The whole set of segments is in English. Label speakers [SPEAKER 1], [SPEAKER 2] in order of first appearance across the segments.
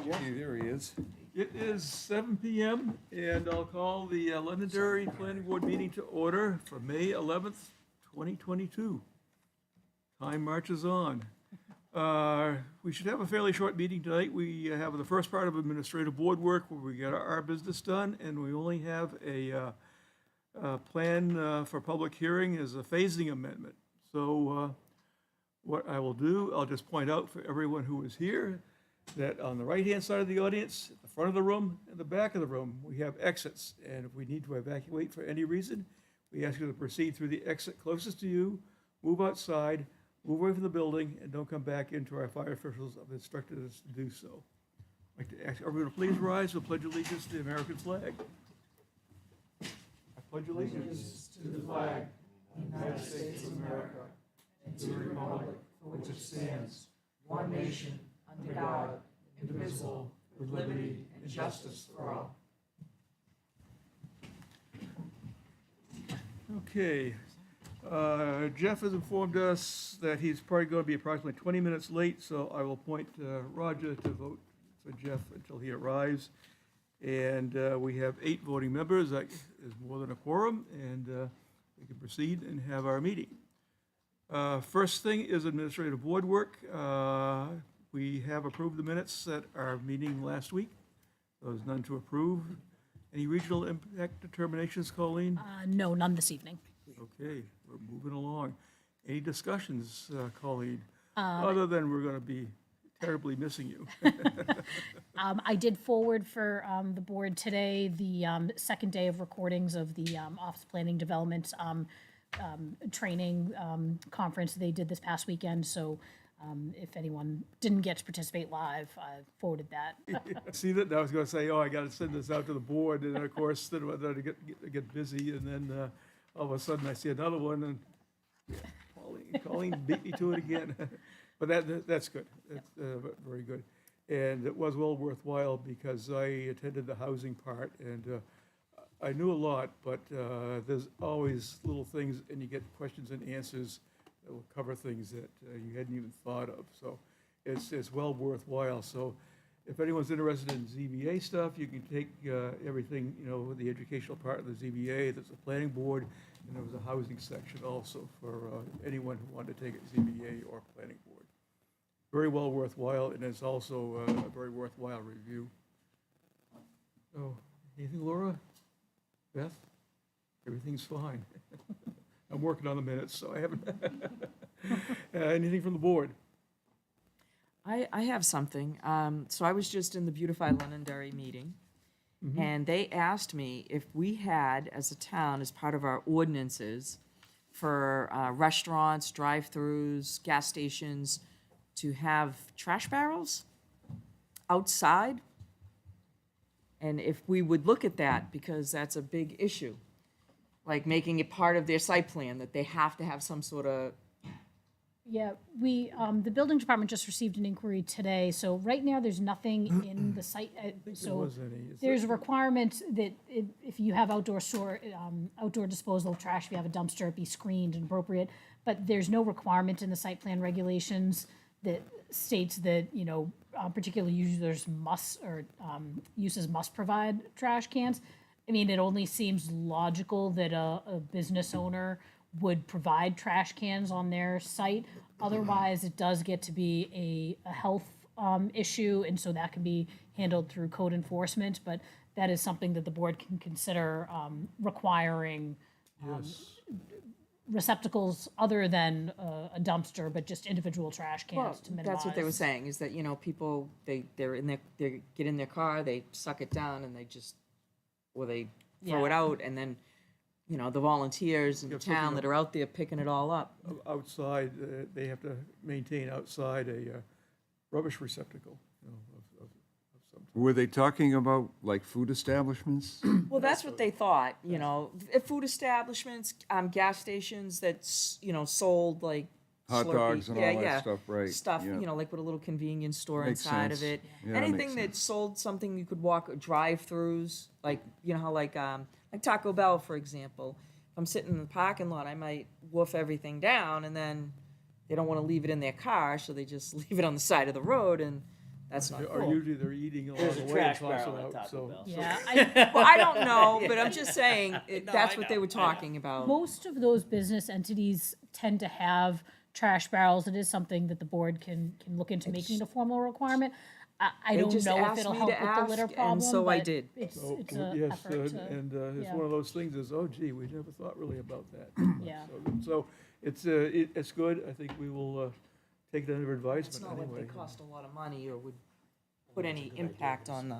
[SPEAKER 1] Okay, there he is.
[SPEAKER 2] It is 7 PM, and I'll call the Londonderry Planning Board meeting to order for May 11th, 2022. Time marches on. We should have a fairly short meeting tonight. We have the first part of administrative board work where we get our business done, and we only have a plan for public hearing as a phasing amendment. So what I will do, I'll just point out for everyone who is here that on the right-hand side of the audience, at the front of the room, and the back of the room, we have exits. And if we need to evacuate for any reason, we ask you to proceed through the exit closest to you, move outside, move away from the building, and don't come back into. Our fire officials have instructed us to do so. I'd like to ask everyone to please rise and pledge allegiance to the American flag. I pledge allegiance to the flag of the United States of America and to the republic for which it stands, one nation, under God, indivisible, with liberty and justice for all. Okay. Jeff has informed us that he's probably going to be approximately 20 minutes late, so I will point Roger to vote for Jeff until he arrives. And we have 8 voting members. That is more than a quorum, and we can proceed and have our meeting. First thing is administrative board work. We have approved the minutes at our meeting last week. There's none to approve. Any regional impact determinations, Colleen?
[SPEAKER 3] No, none this evening.
[SPEAKER 2] Okay, we're moving along. Any discussions, Colleen? Other than we're going to be terribly missing you.
[SPEAKER 3] I did forward for the board today the second day of recordings of the Office Planning Development training conference they did this past weekend. So if anyone didn't get to participate live, I forwarded that.
[SPEAKER 2] See that? I was going to say, oh, I got to send this out to the board, and then, of course, then I get busy, and then all of a sudden I see another one, and Colleen beat me to it again. But that's good. That's very good. And it was well worthwhile because I attended the housing part, and I knew a lot, but there's always little things, and you get questions and answers that will cover things that you hadn't even thought of. So it's well worthwhile. So if anyone's interested in ZBA stuff, you can take everything, the educational part of the ZBA. There's a planning board, and there was a housing section also for anyone who wanted to take a ZBA or planning board. Very well worthwhile, and it's also a very worthwhile review. So, anything, Laura? Beth? Everything's fine. I'm working on the minutes, so I haven't. Anything from the board?
[SPEAKER 4] I have something. So I was just in the Beautify Londonderry meeting, and they asked me if we had, as a town, as part of our ordinances for restaurants, drive-throughs, gas stations, to have trash barrels outside, and if we would look at that, because that's a big issue, like making it part of their site plan, that they have to have some sort of.
[SPEAKER 3] Yeah, we, the building department just received an inquiry today, so right now there's nothing in the site. So
[SPEAKER 2] was any. Is
[SPEAKER 3] there's a requirement that if you have outdoor disposal of trash, if you have a dumpster, it be screened and appropriate, but there's no requirement in the site plan regulations that states that, particular users must, or uses must provide trash cans. I mean, it only seems logical that a business owner would provide trash cans on their site. Otherwise, it does get to be a health issue, and so that can be handled through code enforcement. But that is something that the board can consider requiring receptacles other than a dumpster, but just individual trash cans to minimize.
[SPEAKER 4] That's what they were saying, is that, people, they get in their car, they suck it down, and they throw it out, and then, the volunteers in
[SPEAKER 2] Yeah,
[SPEAKER 4] town
[SPEAKER 2] something
[SPEAKER 4] that are out there picking it all up.
[SPEAKER 2] Outside, they have to maintain outside a rubbish receptacle, of some type.
[SPEAKER 1] Were they talking about like food establishments?
[SPEAKER 4] Well, that's what they thought, food establishments, gas stations that's, sold like
[SPEAKER 1] Hot
[SPEAKER 4] Slurpee.
[SPEAKER 1] dogs and all that stuff, right,
[SPEAKER 4] Stuff,
[SPEAKER 1] yeah.
[SPEAKER 4] like with a little convenience store
[SPEAKER 1] Makes
[SPEAKER 4] inside
[SPEAKER 1] sense.
[SPEAKER 4] of it.
[SPEAKER 1] Yeah, that makes
[SPEAKER 4] Anything that
[SPEAKER 1] sense.
[SPEAKER 4] sold something you could walk, drive-throughs, like, how like Taco Bell, for example. If I'm sitting in the parking lot, I might woof everything down, and then they don't want to leave it in their car, so they just leave it on the side of the road, and That's not
[SPEAKER 2] Or
[SPEAKER 4] cool.
[SPEAKER 2] usually they're eating along
[SPEAKER 5] There's
[SPEAKER 2] the
[SPEAKER 5] a
[SPEAKER 2] way and
[SPEAKER 5] trash
[SPEAKER 2] toss
[SPEAKER 5] barrel
[SPEAKER 2] it
[SPEAKER 5] at
[SPEAKER 2] out,
[SPEAKER 5] Taco
[SPEAKER 2] so.
[SPEAKER 5] Bell.
[SPEAKER 3] Yeah, I,
[SPEAKER 4] Well, I don't know, but I'm just saying,
[SPEAKER 5] No,
[SPEAKER 4] that's
[SPEAKER 5] I
[SPEAKER 4] what they
[SPEAKER 5] know,
[SPEAKER 4] were
[SPEAKER 5] I know.
[SPEAKER 4] talking about.
[SPEAKER 3] most of those business entities tend to have trash barrels. It is something that the board can look into making it a formal requirement. I
[SPEAKER 4] They
[SPEAKER 3] don't
[SPEAKER 4] just
[SPEAKER 3] know if
[SPEAKER 4] asked
[SPEAKER 3] it'll
[SPEAKER 4] me
[SPEAKER 3] help
[SPEAKER 4] to
[SPEAKER 3] with the litter
[SPEAKER 4] ask,
[SPEAKER 3] problem,
[SPEAKER 4] and so I
[SPEAKER 3] but
[SPEAKER 4] did.
[SPEAKER 3] It's,
[SPEAKER 2] So,
[SPEAKER 3] it's a
[SPEAKER 2] yes,
[SPEAKER 3] effort to,
[SPEAKER 2] it's
[SPEAKER 3] yeah.
[SPEAKER 2] one of those things is, oh gee, we never thought really about that.
[SPEAKER 3] Yeah.
[SPEAKER 2] So it's, it's good. I think we will take it under
[SPEAKER 4] It's
[SPEAKER 2] advisement
[SPEAKER 4] not like
[SPEAKER 2] anyway.
[SPEAKER 4] they cost a lot of money or would put any impact on the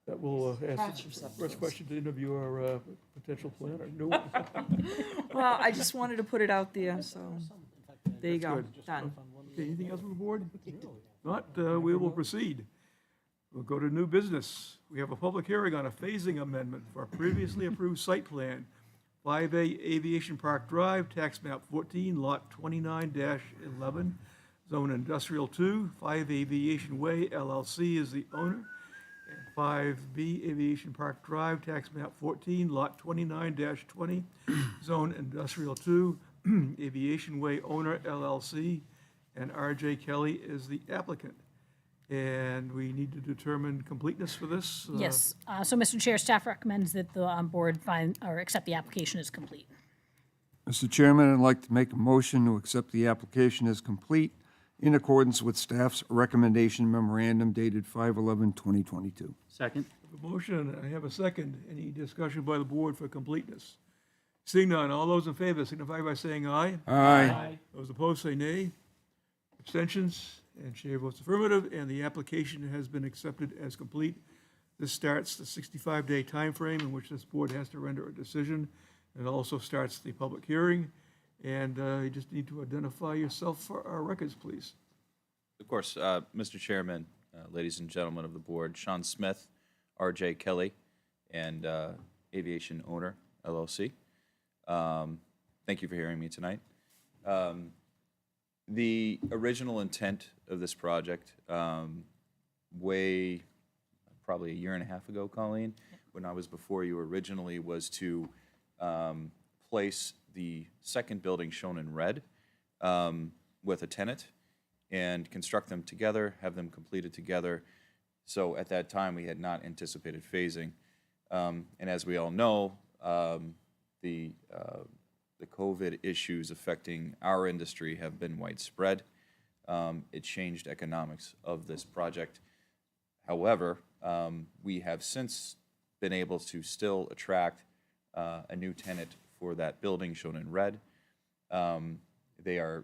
[SPEAKER 2] That will
[SPEAKER 4] trash
[SPEAKER 2] ask the
[SPEAKER 4] receptacles.
[SPEAKER 2] first question to interview our potential planner. New one.
[SPEAKER 4] Well, I just wanted to put it out there, so there you go,
[SPEAKER 2] good.
[SPEAKER 4] done.
[SPEAKER 2] Okay, anything else from the board? Not, we will proceed. We'll go to new business. We have a public hearing on a phasing amendment for a previously approved site plan, 5A Aviation Park Drive, tax map 14, lot 29-11, zone industrial 2, 5 Aviation Way LLC is the owner, and 5B Aviation Park Drive, tax map 14, lot 29-20, zone industrial 2, Aviation Way owner LLC, and RJ Kelly is the applicant. And we need to determine completeness for this.
[SPEAKER 3] Yes, so Mr. Chair, staff recommends that the board find or accept the application as complete.
[SPEAKER 1] Mr. Chairman, I'd like to make a motion to accept the application as complete in accordance with staff's recommendation memorandum dated 5/11/2022.
[SPEAKER 5] Second?
[SPEAKER 2] A motion, I have a second. Any discussion by the board for completeness? Seeing none, all those in favor signify by saying aye.
[SPEAKER 1] Aye.
[SPEAKER 2] Those opposed say nay. Abstentions, and chair votes affirmative, and the application has been accepted as complete. This starts the 65-day timeframe in which this board has to render a decision. It also starts the public hearing, and you just need to identify yourself for our records, please.
[SPEAKER 6] Of course, Mr. Chairman, ladies and gentlemen of the board, Sean Smith, R.J. Kelly, and Aviation Owner, LLC. Thank you for hearing me tonight. The original intent of this project, way, probably a year and a half ago, Colleen, when I was before you originally, was to place the second building shown in red with a tenant and construct them together, have them completed together. So at that time, we had not anticipated phasing. And as we all know, the COVID issues affecting our industry have been widespread. It changed economics of this project. However, we have since been able to still attract a new tenant for that building shown in red. They are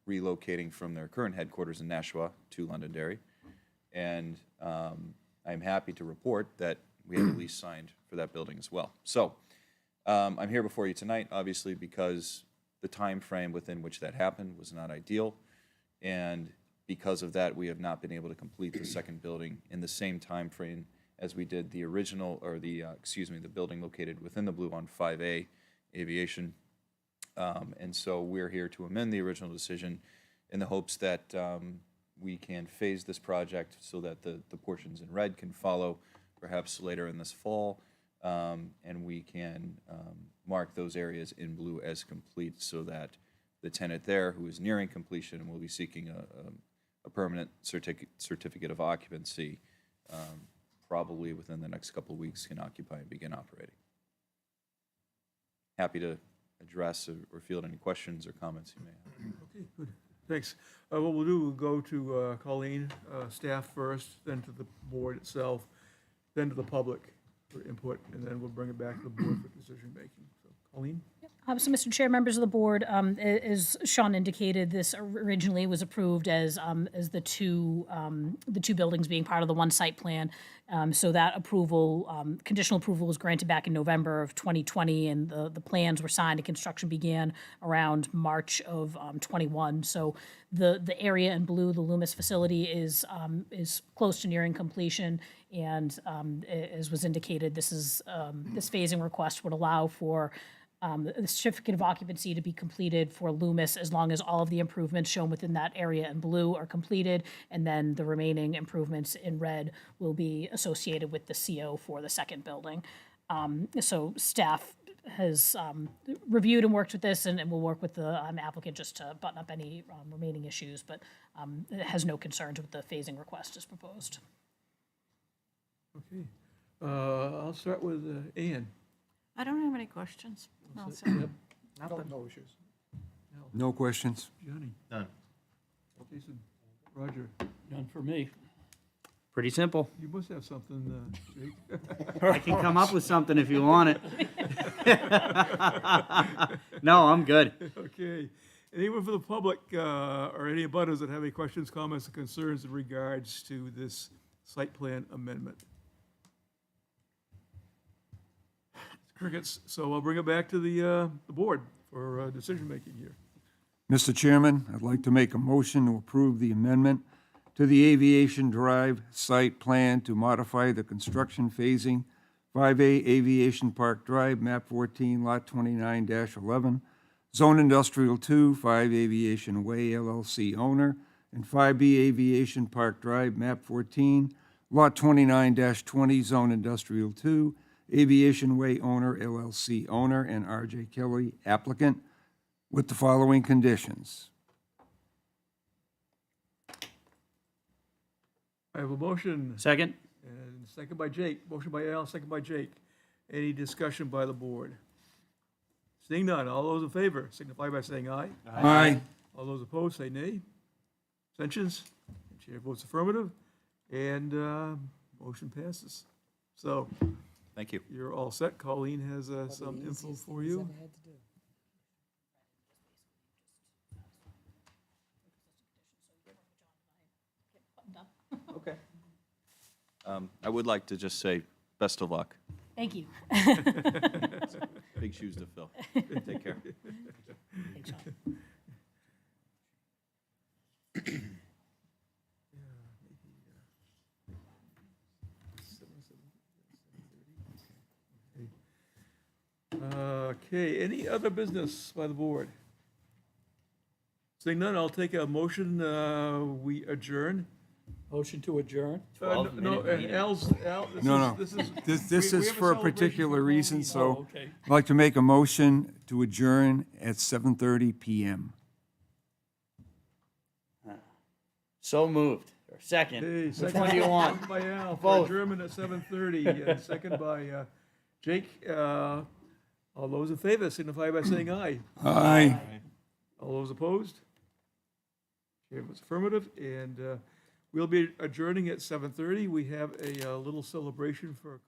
[SPEAKER 6] relocating from their current headquarters in Nashua to Londonderry. And I'm happy to report that we have a lease signed for that building as well. So I'm here before you tonight, obviously, because the time frame within which that happened was not ideal. And because of that, we have not been able to complete the second building in the same time frame as we did the original, or the building located within the Blue on 5A Aviation. And so we're here to amend the original decision in the hopes that we can phase this project so that the portions in red can follow perhaps later in this fall, and we can mark those areas in blue as complete so that the tenant there, who is nearing completion and will be seeking a permanent certificate of occupancy, probably within the next couple of weeks, can occupy and begin operating. Happy to address or field any questions or comments you may have.
[SPEAKER 2] Okay, good. Thanks. What we'll do, we'll go to Colleen, staff first, then to the board itself, then to the public for input, and then we'll bring it back to the board for decision-making. So, Colleen?
[SPEAKER 3] So, Mr. Chair, members of the board, as Sean indicated, this originally was approved as the two buildings being part of the one site plan. So that approval, conditional approval, was granted back in November of 2020, and the plans were signed and construction began around March of 21. So the area in blue, the Loomis facility, is close to nearing completion. And as was indicated, this phasing request would allow for the certificate of occupancy to be completed for Loomis as long as all of the improvements shown within that area in blue are completed, and then the remaining improvements in red will be associated with the CO for the second building. So staff has reviewed and worked with this, and will work with the applicant just to button up any remaining issues, but it has no concerns with the phasing request as proposed.
[SPEAKER 2] Okay. I'll start with Ann.
[SPEAKER 5] I don't have any questions. No, so-
[SPEAKER 2] Yep.
[SPEAKER 4] Nothing.
[SPEAKER 1] No questions?
[SPEAKER 2] Johnny?
[SPEAKER 7] None.
[SPEAKER 2] Jason? Roger?
[SPEAKER 8] None for me.
[SPEAKER 7] Pretty simple.
[SPEAKER 2] You must have something, Jake.
[SPEAKER 7] I can come up with something if you want it. No, I'm good.
[SPEAKER 2] Okay. Anyone from the public or any abutters that have any questions, comments, or concerns in regards to this site plan amendment? Crickets. So I'll bring it back to the board for decision-making here.
[SPEAKER 1] Mr. Chairman, I'd like to make a motion to approve the amendment to the Aviation Drive site plan to modify the construction phasing, 5A Aviation Park Drive, map 14, lot 29-11, Zone Industrial 2, 5 Aviation Way LLC owner, and 5B Aviation Park Drive, map 14, lot 29-20, Zone Industrial 2, Aviation Way owner LLC owner, and R.J. Kelly applicant, with the following conditions.
[SPEAKER 2] I have a motion
[SPEAKER 7] Second?
[SPEAKER 2] and second by Jake. Motion by Al, second by Jake. Any discussion by the board? Seeing none, all those in favor signify by saying aye.
[SPEAKER 1] Aye.
[SPEAKER 2] All those opposed, say nay. Abstentions? The chair votes affirmative, and motion passes. So
[SPEAKER 6] Thank you.
[SPEAKER 2] you're all set. Colleen has some info for you.
[SPEAKER 6] Okay. I would like to just say, best of luck.
[SPEAKER 3] Thank you.
[SPEAKER 6] Big shoes to fill. Take care.
[SPEAKER 3] Thanks, Sean.
[SPEAKER 2] Okay, any other business by the board? Seeing none, I'll take a motion, we adjourn.
[SPEAKER 8] Motion to adjourn?
[SPEAKER 2] No, and Al, this
[SPEAKER 1] No,
[SPEAKER 2] is,
[SPEAKER 1] no.
[SPEAKER 2] this is.
[SPEAKER 1] This
[SPEAKER 2] we
[SPEAKER 1] is
[SPEAKER 2] have a
[SPEAKER 1] for a
[SPEAKER 2] celebration
[SPEAKER 1] particular reason,
[SPEAKER 8] Oh,
[SPEAKER 1] so
[SPEAKER 8] okay.
[SPEAKER 1] I'd like to make a motion to adjourn at 7:30 PM.
[SPEAKER 7] So moved. Or second.
[SPEAKER 2] Hey,
[SPEAKER 7] Which
[SPEAKER 2] second
[SPEAKER 7] one do you want?
[SPEAKER 2] second by Al, for
[SPEAKER 7] Both.
[SPEAKER 2] adjournment at 7:30, and second by Jake. All those in favor signify by saying aye.
[SPEAKER 1] Aye.
[SPEAKER 2] All those opposed? Chair votes affirmative, and we'll be adjourning at 7:30. We have a little celebration for